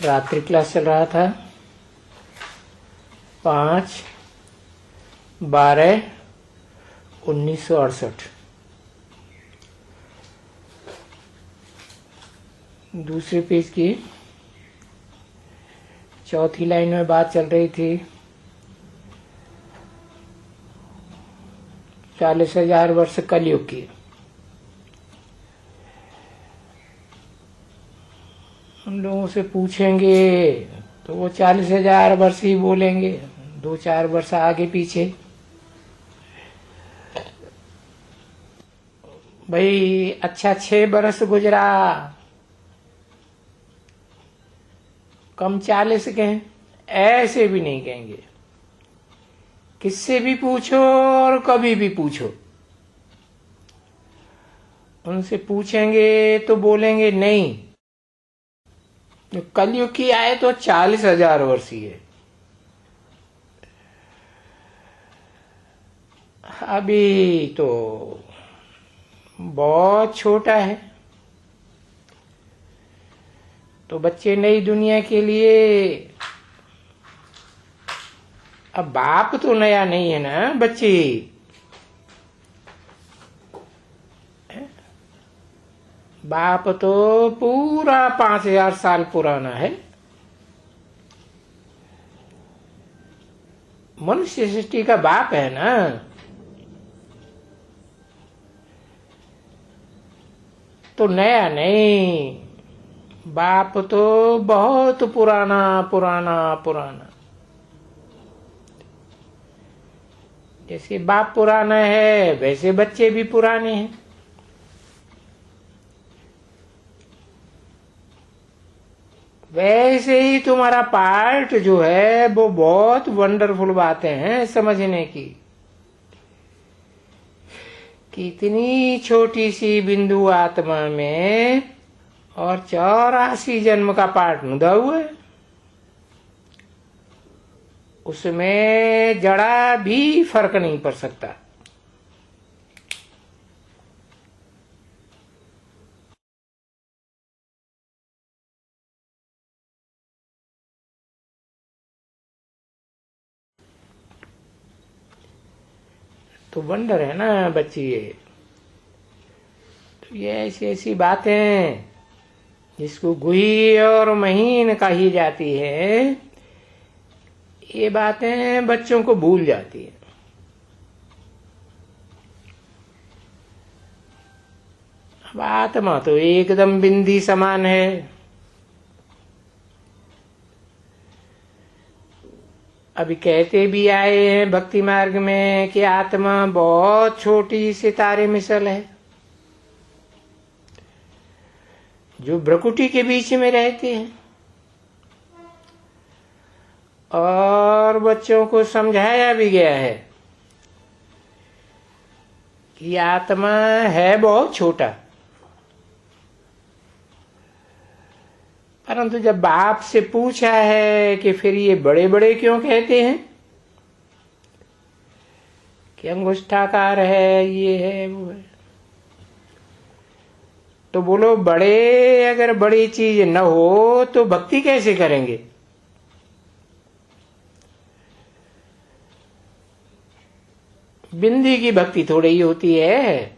रात्रि क्लास चल रहा था 5/12/1968। दूसरे पेज की चौथी लाइन में बात चल रही थी 40,000 वर्ष कलयुग की। हम लोगों से पूछेंगे तो वो 40,000 वर्ष ही बोलेंगे, 2-4 वर्ष आगे पीछे। भाई अच्छा 6 बरस गुजरा, कम 40 कहें, ऐसे भी नहीं कहेंगे। किससे भी पूछो और कभी भी पूछो, उनसे पूछेंगे तो बोलेंगे नहीं, कलयुग की आए तो 40,000 वर्ष ही है। अभी तो बहुत छोटा है। तो बच्चे नई दुनिया के लिए, अब बाप तो नया नहीं है ना बच्चे, बाप तो पूरा 5,000 साल पुराना है। मनुष्य सृष्टि का बाप है ना। तो नया नहीं, बाप तो बहुत पुराना पुराना पुराना। जैसे बाप पुराना है वैसे बच्चे भी पुराने हैं। वैसे ही तुम्हारा पार्ट जो है वो बहुत वंडरफुल बातें हैं समझने की, कि इतनी छोटी सी बिंदु आत्मा में और 84 जन्म का पार्ट मुदा हुआ है, उसमें जरा भी फर्क नहीं पड़ सकता। तो वंडर है ना बच्ची ये। तो ये ऐसी ऐसी बातें जिसको गुही और महीन कही जाती है, ये बातें बच्चों को भूल जाती है। अब आत्मा तो एकदम बिंदी समान है। अभी कहते भी आए हैं भक्ति मार्ग में कि आत्मा बहुत छोटी सितारे मिसल है, जो भ्रकुटी के बीच में रहते हैं। और बच्चों को समझाया भी गया है कि आत्मा है बहुत छोटा, परंतु जब बाप से पूछा है कि फिर ये बड़े बड़े क्यों कहते हैं, कि अंगुष्ठाकार है, ये है वो है, तो बोलो बड़े अगर बड़ी चीज न हो तो भक्ति कैसे करेंगे। बिंदी की भक्ति थोड़ी ही होती है।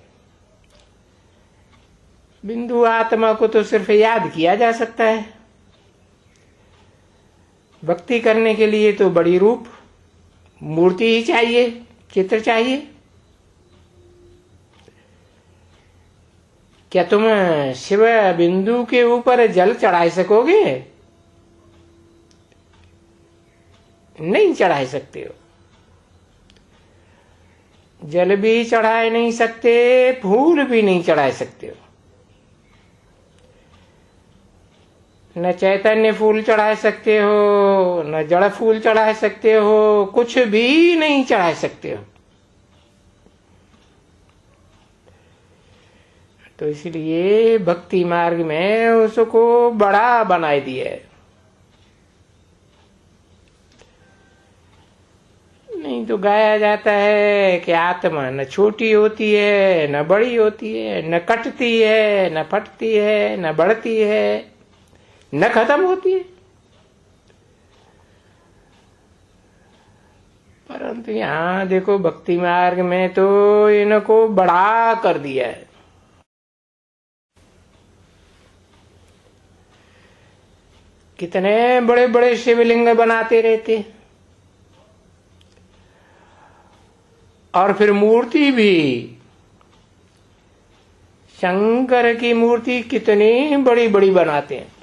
बिंदु आत्मा को तो सिर्फ याद किया जा सकता है। भक्ति करने के लिए तो बड़ी रूप मूर्ति ही चाहिए, चित्र चाहिए। क्या तुम शिव बिंदु के ऊपर जल चढ़ा सकोगे? नहीं चढ़ा सकते हो। जल भी चढ़ा नहीं सकते, फूल भी नहीं चढ़ा सकते हो। न चैतन्य फूल चढ़ा सकते हो, न जड़ फूल चढ़ा सकते हो, कुछ भी नहीं चढ़ा सकते हो। तो इसलिए भक्ति मार्ग में उसको बड़ा बनाए दिया है। नहीं तो गाया जाता है कि आत्मा न छोटी होती है, न बड़ी होती है, न कटती है, न फटती है, न बढ़ती है, न खत्म होती है। परंतु यहाँ देखो भक्ति मार्ग में तो इनको बड़ा कर दिया है। कितने बड़े बड़े शिवलिंग बनाते रहते, और फिर मूर्ति भी, शंकर की मूर्ति कितनी बड़ी बड़ी बनाते हैं।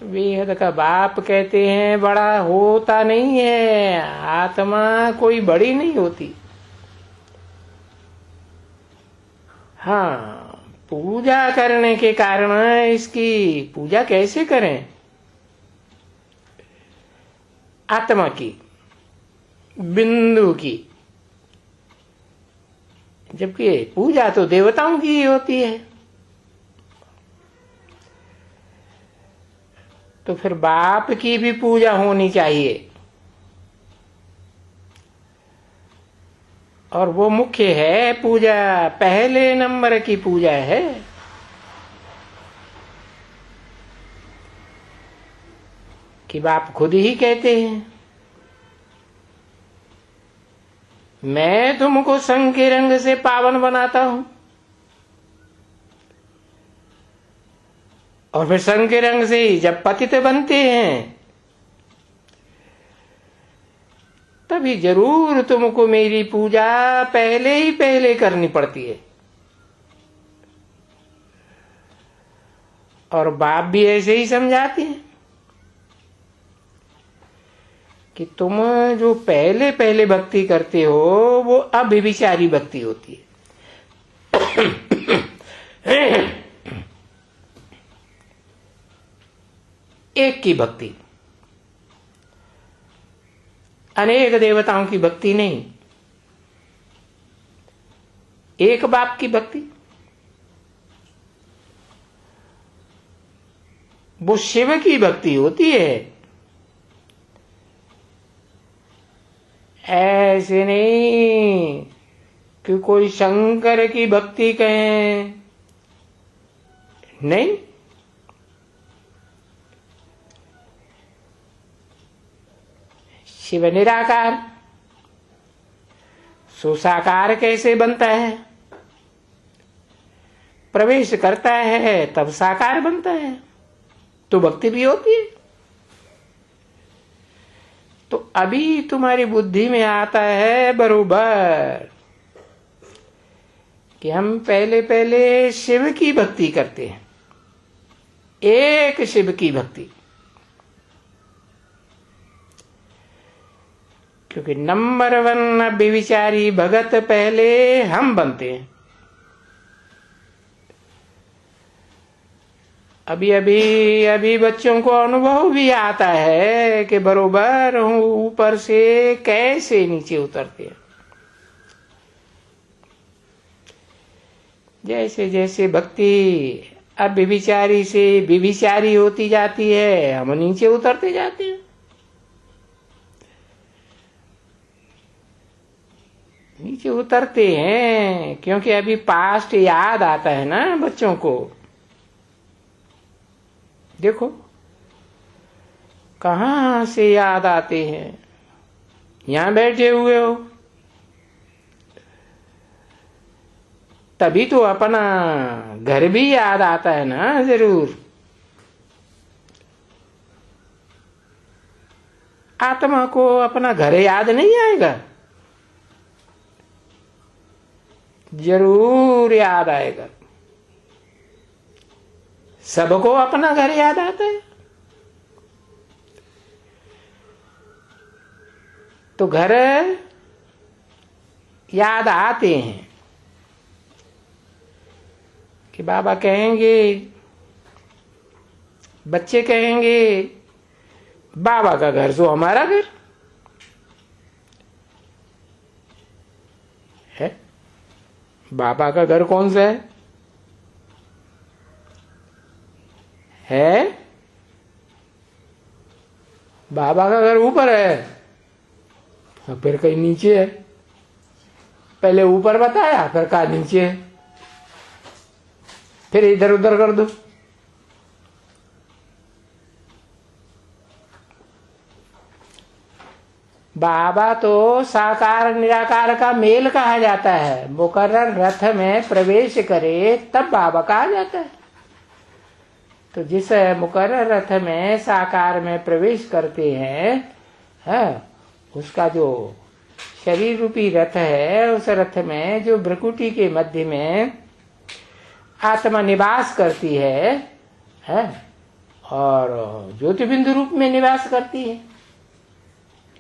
वेद का बाप कहते हैं बड़ा होता नहीं है, आत्मा कोई बड़ी नहीं होती। हाँ, पूजा करने के कारण इसकी पूजा कैसे करें? आत्मा की, बिंदु की, जबकि पूजा तो देवताओं की ही होती है। तो फिर बाप की भी पूजा होनी चाहिए, और वो मुख्य है पूजा, पहले नंबर की पूजा है। कि बाप खुद ही कहते हैं, मैं तुमको संग के रंग से पावन बनाता हूं, और फिर संग के रंग से ही जब पतित बनते हैं तभी जरूर तुमको मेरी पूजा पहले ही पहले करनी पड़ती है। और बाप भी ऐसे ही समझाते हैं कि तुम जो पहले पहले भक्ति करते हो वो अभिविचारी भक्ति होती है। एक की भक्ति, अनेक देवताओं की भक्ति नहीं, एक बाप की भक्ति। वो शिव की भक्ति होती है, ऐसे नहीं कि कोई शंकर की भक्ति कहें, नहीं। शिव निराकार, सुसाकार कैसे बनता है? प्रवेश करता है तब साकार बनता है, तो भक्ति भी होती है। तो अभी तुम्हारी बुद्धि में आता है बरोबर कि हम पहले पहले शिव की भक्ति करते हैं, एक शिव की भक्ति, क्योंकि नंबर 1 अभिविचारी भगत पहले हम बनते हैं। अभी बच्चों को अनुभव भी आता है कि बरोबर हूं ऊपर से कैसे नीचे उतरते हैं। जैसे जैसे भक्ति अभिविचारी से विविचारी होती जाती है, हम नीचे उतरते जाते हैं। नीचे उतरते हैं क्योंकि अभी पास्ट याद आता है ना बच्चों को। देखो कहां से याद आते हैं, यहां बैठे हुए हो तभी तो अपना घर भी याद आता है ना, जरूर। आत्मा को अपना घर याद नहीं आएगा? जरूर याद आएगा। सबको अपना घर याद आता है, तो घर याद आते हैं कि बाबा कहेंगे, बच्चे कहेंगे बाबा का घर तो हमारा घर है। बाबा का घर कौन सा है? बाबा का घर ऊपर है, फिर कहीं नीचे है। पहले ऊपर बताया, फिर कहा नीचे है, फिर इधर उधर कर दो। बाबा तो साकार निराकार का मेल कहा जाता है। मुकर्रर रथ में प्रवेश करे तब बाबा कहा जाता है। तो जिस मुकर्रर रथ में साकार में प्रवेश करते हैं, उसका जो शरीर रूपी रथ है, उस रथ में जो भ्रकुटी के मध्य में आत्मा निवास करती है और ज्योतिबिंदु रूप में निवास करती है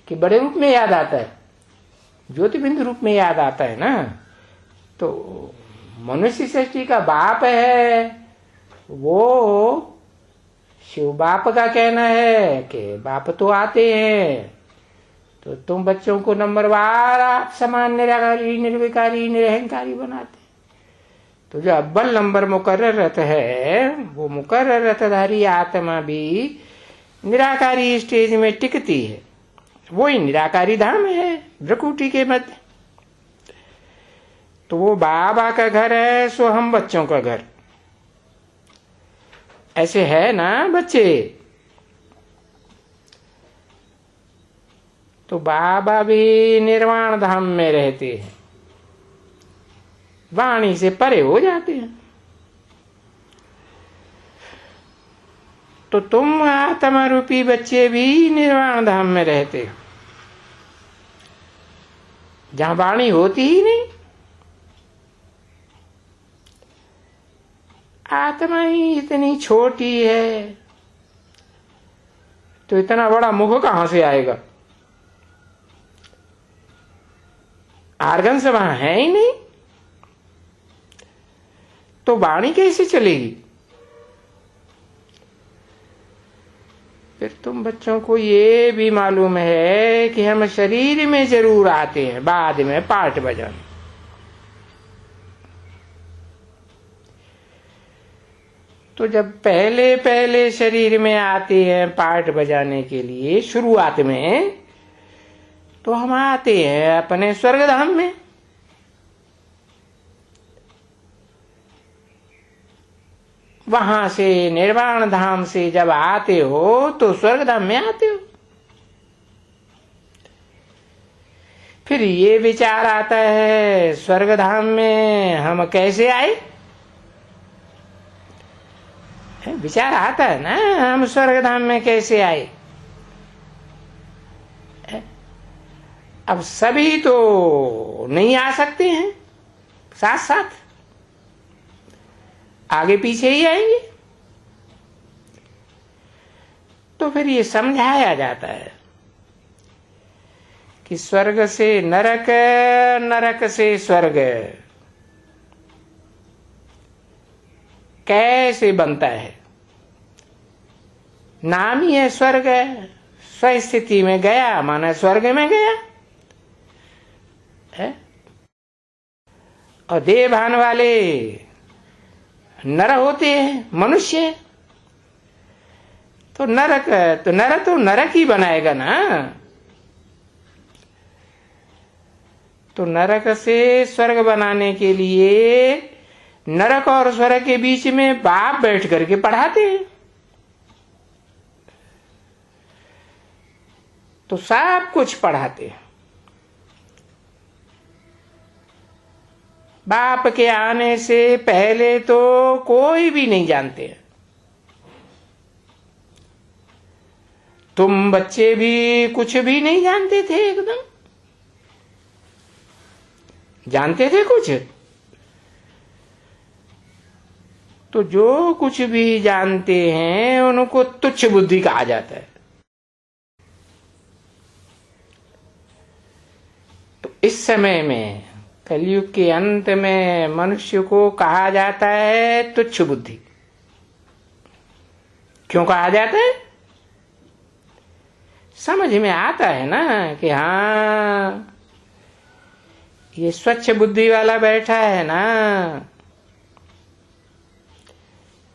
कि बड़े रूप में याद आता है, ज्योतिबिंदु रूप में याद आता है ना। तो मनुष्य सृष्टि का बाप है, वो शिव बाप का कहना है कि बाप तो आते हैं, तो तुम बच्चों को नंबरवार आप समान निराकारी निर्विकारी निरहंकारी बनाते। तो जो अव्वल नंबर मुकर्रर रथ है, वो मुकर्रर रथधारी आत्मा भी निराकारी स्टेज में टिकती है। वो ही निराकारी धाम है भ्रकुटी के मध्य। तो वो बाबा का घर है, सो हम बच्चों का घर। ऐसे है ना बच्चे। तो बाबा भी निर्वाण धाम में रहते हैं, वाणी से परे हो जाते हैं। तो तुम आत्मा रूपी बच्चे भी निर्वाण धाम में रहते हो, जहां वाणी होती ही नहीं। आत्मा ही इतनी छोटी है, तो इतना बड़ा मुख कहां से आएगा? आर्गन वहां है ही नहीं, तो वाणी कैसे चलेगी? फिर तुम बच्चों को ये भी मालूम है कि हम शरीर में जरूर आते हैं बाद में पाठ बजाने। तो जब पहले पहले शरीर में आते हैं पाठ बजाने के लिए शुरुआत में, तो हम आते हैं अपने स्वर्ग धाम में। वहां से निर्वाण धाम से जब आते हो तो स्वर्ग धाम में आते हो। फिर ये विचार आता है स्वर्ग धाम में हम कैसे आए? विचार आता है ना, हम स्वर्ग धाम में कैसे आए? अब सभी तो नहीं आ सकते हैं साथ साथ, आगे पीछे ही आएंगे। तो फिर ये समझाया जाता है कि स्वर्ग से नरक, नरक से स्वर्ग कैसे बनता है। नाम ही है स्वर्ग, स्वस्थिति में गया माना स्वर्ग में गया है। और देवभान वाले नर होते हैं, मनुष्य। तो नरक तो नरक ही बनाएगा ना। तो नरक से स्वर्ग बनाने के लिए नरक और स्वर्ग के बीच में बाप बैठ करके पढ़ाते हैं। तो सब कुछ पढ़ाते हैं। बाप के आने से पहले तो कोई भी नहीं जानते। तुम बच्चे भी कुछ भी नहीं जानते थे, एकदम जानते थे कुछ? तो जो कुछ भी जानते हैं उनको तुच्छ बुद्धि कहा जाता है। तो इस समय में कलयुग के अंत में मनुष्य को कहा जाता है तुच्छ बुद्धि। क्यों कहा जाता है? समझ में आता है ना कि हाँ, ये स्वच्छ बुद्धि वाला बैठा है ना,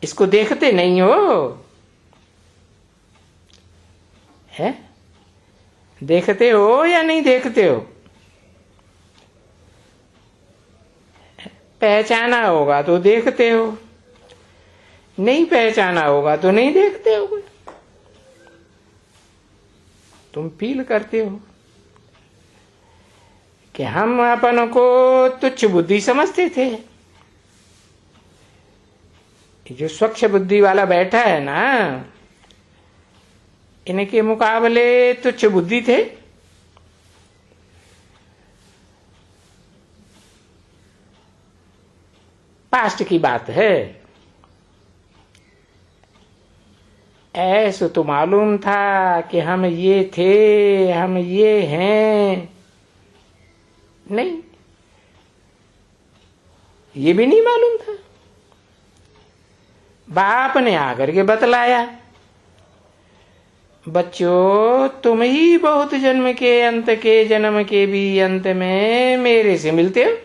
इसको देखते नहीं हो? है? देखते हो या नहीं देखते हो? पहचाना होगा तो देखते हो, नहीं पहचाना होगा तो नहीं देखते हो। तुम फील करते हो कि हम अपन को तुच्छ बुद्धि समझते थे। जो स्वच्छ बुद्धि वाला बैठा है ना, इनके मुकाबले तुच्छ बुद्धि थे। पास्ट की बात है। ऐसे तो मालूम था कि हम ये थे, हम ये हैं। नहीं, ये भी नहीं मालूम था। बाप ने आकर के बतलाया, बच्चों तुम ही बहुत जन्म के अंत के जन्म के भी अंत में मेरे से मिलते हो।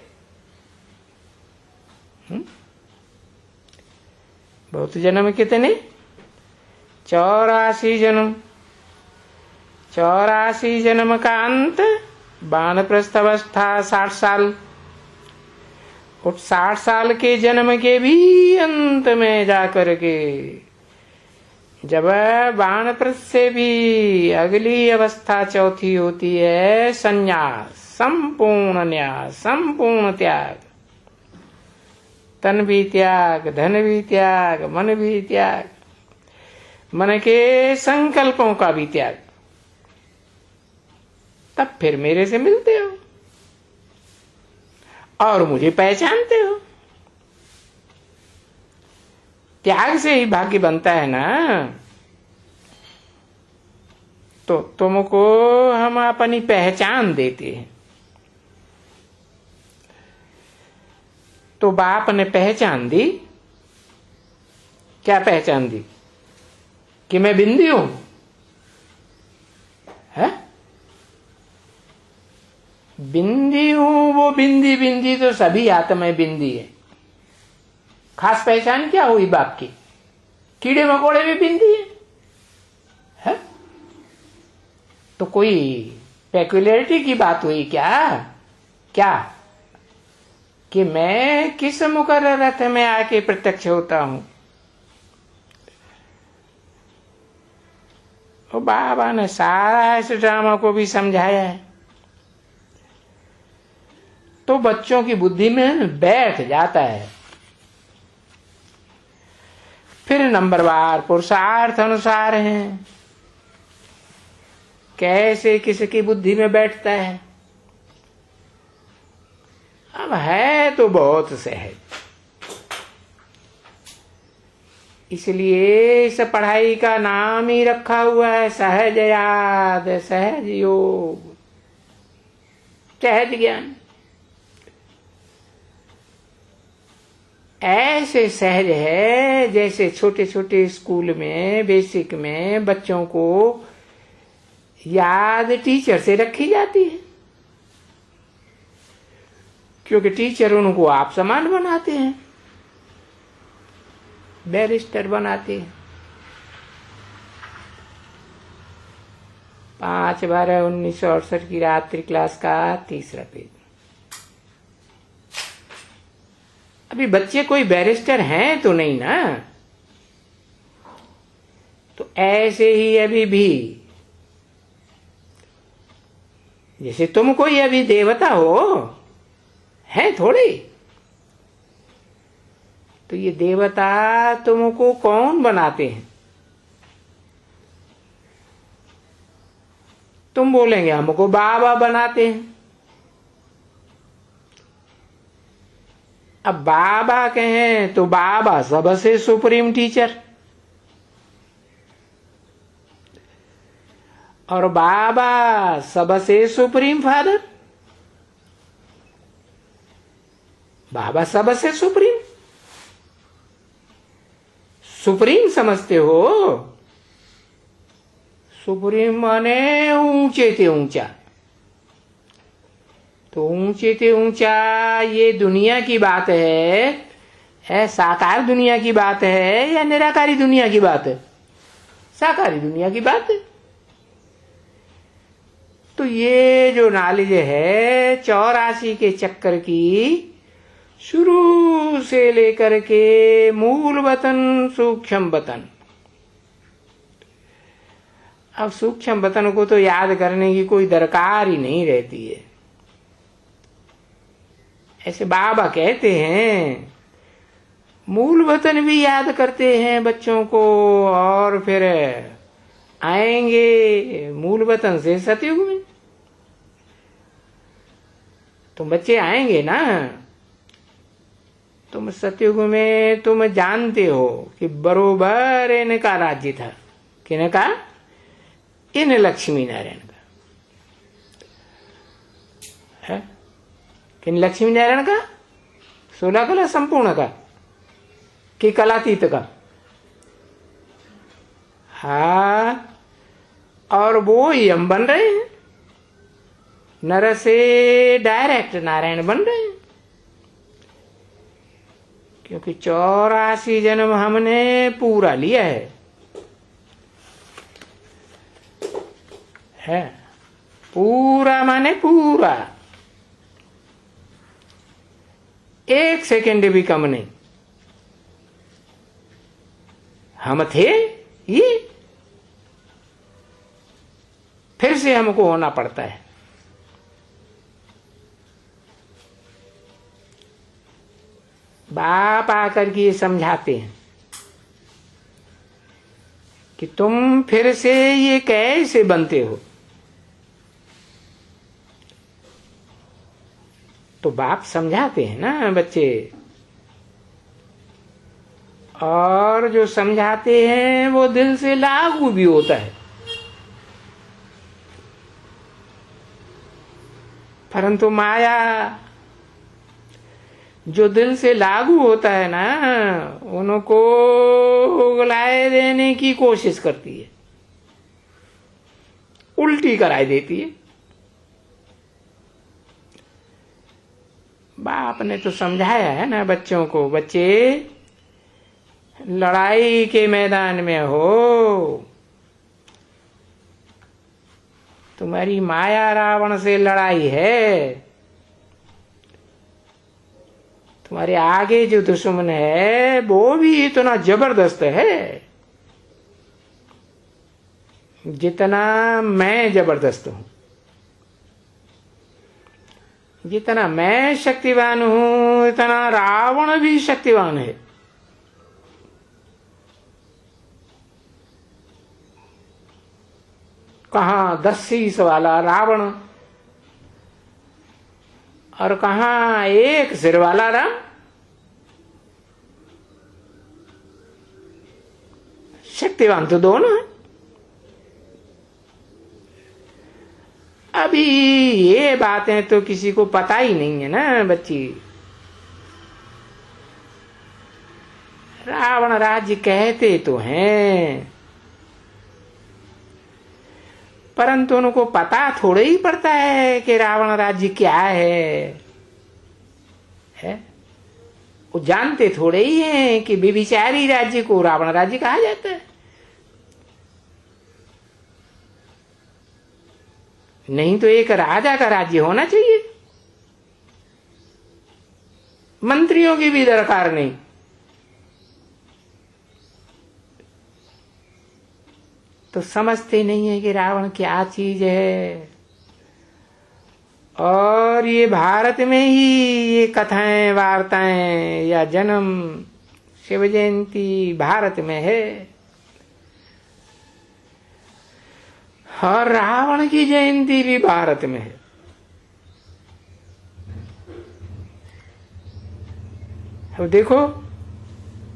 बहुत जन्म कितने? 84 जन्म। 84 जन्म का अंत वानप्रस्थ अवस्था 60 साल। और 60 साल के जन्म के भी अंत में जाकर के जब वानप्रस्थ से भी अगली अवस्था चौथी होती है संन्यास, संपूर्ण न्यास, संपूर्ण त्याग। तन भी त्याग, धन भी त्याग, मन भी त्याग, मन के संकल्पों का भी त्याग। तब फिर मेरे से मिलते हो और मुझे पहचानते हो। त्याग से ही भाग्य बनता है ना। तो तुमको हम अपनी पहचान देते हैं। तो बाप ने पहचान दी। क्या पहचान दी? कि मैं बिंदी हूं, है? बिंदी हूं, वो बिंदी बिंदी तो सभी आत्माएं बिंदी है। खास पहचान क्या हुई बाप की? कीड़े मकोड़े भी बिंदी है? तो कोई पेक्युलरिटी की बात हुई क्या कि मैं किस मुकर्रर रथ में आके प्रत्यक्ष होता हूं? और बाबा ने सारा इस ड्रामा को भी समझाया है। तो बच्चों की बुद्धि में बैठ जाता है। फिर नंबरवार पुरुषार्थ अनुसार है, कैसे किसकी बुद्धि में बैठता है। अब है तो बहुत सहज, इसलिए इस पढ़ाई का नाम ही रखा हुआ है सहज याद, सहज योग, सहज ज्ञान। ऐसे सहज है जैसे छोटे छोटे स्कूल में बेसिक में बच्चों को याद टीचर से रखी जाती है, क्योंकि टीचर उनको आप समान बनाते हैं, बैरिस्टर बनाते हैं। 5/12/1968 की रात्रि क्लास का 3रा पेज। अभी बच्चे कोई बैरिस्टर हैं तो नहीं ना। तो ऐसे ही अभी भी जैसे तुम कोई अभी देवता हो, है थोड़ी। तो ये देवता तुमको कौन बनाते हैं? तुम बोलेंगे हमको बाबा बनाते हैं। अब बाबा कहें तो बाबा सबसे सुप्रीम टीचर, और बाबा सबसे सुप्रीम फादर। बाबा सबसे सुप्रीम, सुप्रीम समझते हो? सुप्रीम माने ऊंचे थे ऊंचा। तो ऊंचे थे ऊंचा ये दुनिया की बात है साकार दुनिया की बात है या निराकारी दुनिया की बात है? साकारी दुनिया की बात है। तो ये जो नॉलेज है 84 के चक्कर की, शुरू से लेकर के मूल वतन सूक्ष्म वतन। अब सूक्ष्म वतन को तो याद करने की कोई दरकार ही नहीं रहती है। ऐसे बाबा कहते हैं, मूल वतन भी याद करते हैं बच्चों को, और फिर आएंगे मूल वतन से सतयुग में। तुम बच्चे आएंगे ना, तुम सतयुग में तुम जानते हो कि बरोबर इनका राज्य था। किनका? इन लक्ष्मी नारायण का है। किन लक्ष्मी नारायण का? 16 कला संपूर्ण का कि कलातीत का? हाँ, और वो ही हम बन रहे हैं, नर से डायरेक्ट नारायण बन रहे हैं, क्योंकि 84 जन्म हमने पूरा लिया है। पूरा माने पूरा, 1 सेकंड भी कम नहीं। हम थे ये, फिर से हमको होना पड़ता है। बाप आकर के ये समझाते हैं कि तुम फिर से ये कैसे बनते हो। तो बाप समझाते हैं ना बच्चे, और जो समझाते हैं वो दिल से लागू भी होता है। परंतु माया जो दिल से लागू होता है ना, उनको उगलाए देने की कोशिश करती है, उल्टी कराई देती है। बाप ने तो समझाया है ना बच्चों को, बच्चे लड़ाई के मैदान में हो, तुम्हारी माया रावण से लड़ाई है, तुम्हारे आगे जो दुश्मन है वो भी इतना जबरदस्त है जितना मैं जबरदस्त हूं। जितना मैं शक्तिवान हूं, इतना रावण भी शक्तिवान है। कहां 10 शीश वाला रावण, और कहां 1 सिर वाला राम। शक्तिवान तो दोनों है। अभी ये बातें तो किसी को पता ही नहीं है ना बच्ची। रावण राज्य कहते तो हैं, परंतु उनको पता थोड़ा ही पड़ता है कि रावण राज्य क्या है? वो जानते थोड़े ही हैं कि व्यभिचारी राज्य को रावण राज्य कहा जाता है। नहीं तो एक राजा का राज्य होना चाहिए, मंत्रियों की भी दरकार नहीं। तो समझते नहीं है कि रावण क्या चीज है। और ये भारत में ही ये कथाएं वार्ताएं या जन्म शिव जयंती भारत में है, और रावण की जयंती भी भारत में है। अब देखो,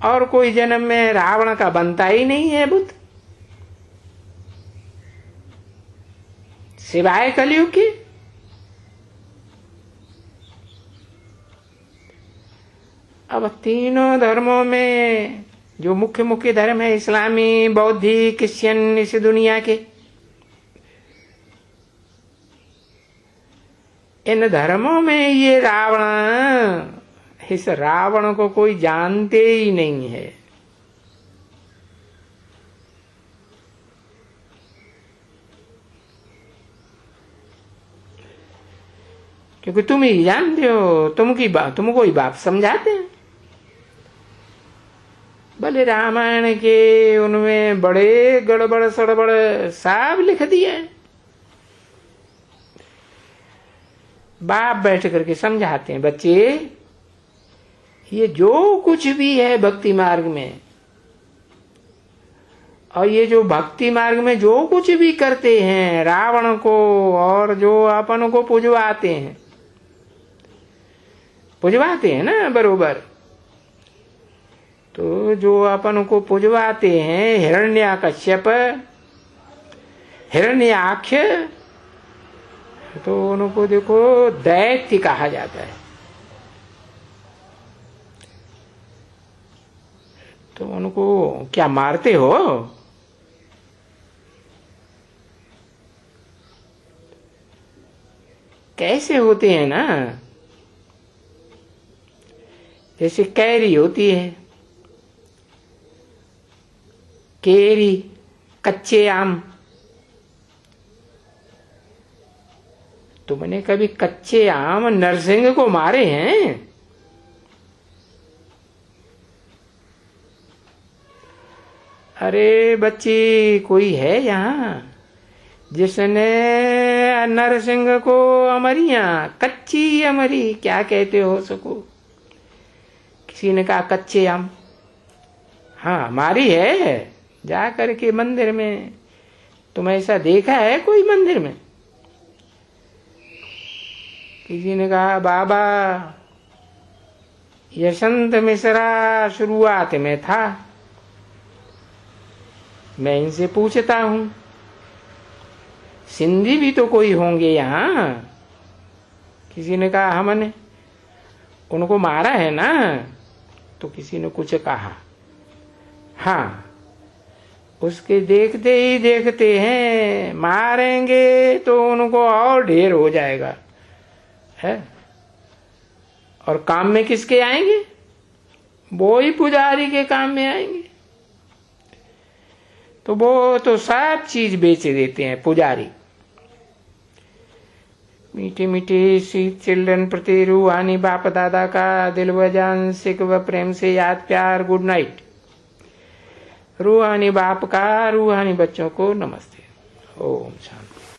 और कोई जन्म में रावण का बनता ही नहीं है बुद्ध, सिवाय कलयुग के। अब तीनों धर्मों में जो मुख्य मुख्य धर्म है, इस्लामी, बौद्धी, क्रिश्चियन, इस दुनिया के, इन धर्मों में ये रावण, इस रावण को कोई जानते ही नहीं है। क्योंकि तुम ही जानते हो, तुमको ही बाप समझाते हैं। भले रामायण के उनमें बड़े गड़बड़ सड़बड़ सब लिख दिए, बाप बैठ करके समझाते हैं, बच्चे ये जो कुछ भी है भक्ति मार्ग में, और ये जो भक्ति मार्ग में जो कुछ भी करते हैं, रावण को और जो अपन को पुजवाते हैं ना बरोबर, तो जो अपन को पुजवाते हैं, हिरण्याकश्यप, हिरण्याक्ष, तो उनको देखो दैत्य कहा जाता है। तो उनको क्या मारते हो? कैसे होते हैं ना, जैसे कैरी होती है, केरी, कच्चे आम। तुमने कभी कच्चे आम नरसिंह को मारे हैं? अरे बच्ची, कोई है यहाँ जिसने नरसिंह को अमरियां, कच्ची अमरी क्या कहते हो सको, किसी ने कहा कच्चे आम, हाँ मारी है जा करके मंदिर में। तुम ऐसा देखा है कोई मंदिर में? किसी ने कहा बाबा यशवंत मिश्रा शुरुआत में था, मैं इनसे पूछता हूं, सिंधी भी तो कोई होंगे यहाँ। किसी ने कहा हमने उनको मारा है ना, तो किसी ने कुछ कहा, हाँ उसके देखते ही देखते हैं मारेंगे तो उनको और ढेर हो जाएगा है। और काम में किसके आएंगे? वो ही पुजारी के काम में आएंगे। तो वो तो सब चीज बेच देते हैं पुजारी। मीठी मीठी स्वीट चिल्ड्रन प्रति रूहानी बाप दादा का दिल व जान सिक व प्रेम से याद प्यार गुड नाइट। रूहानी बाप का रूहानी बच्चों को नमस्ते। ओम शांति।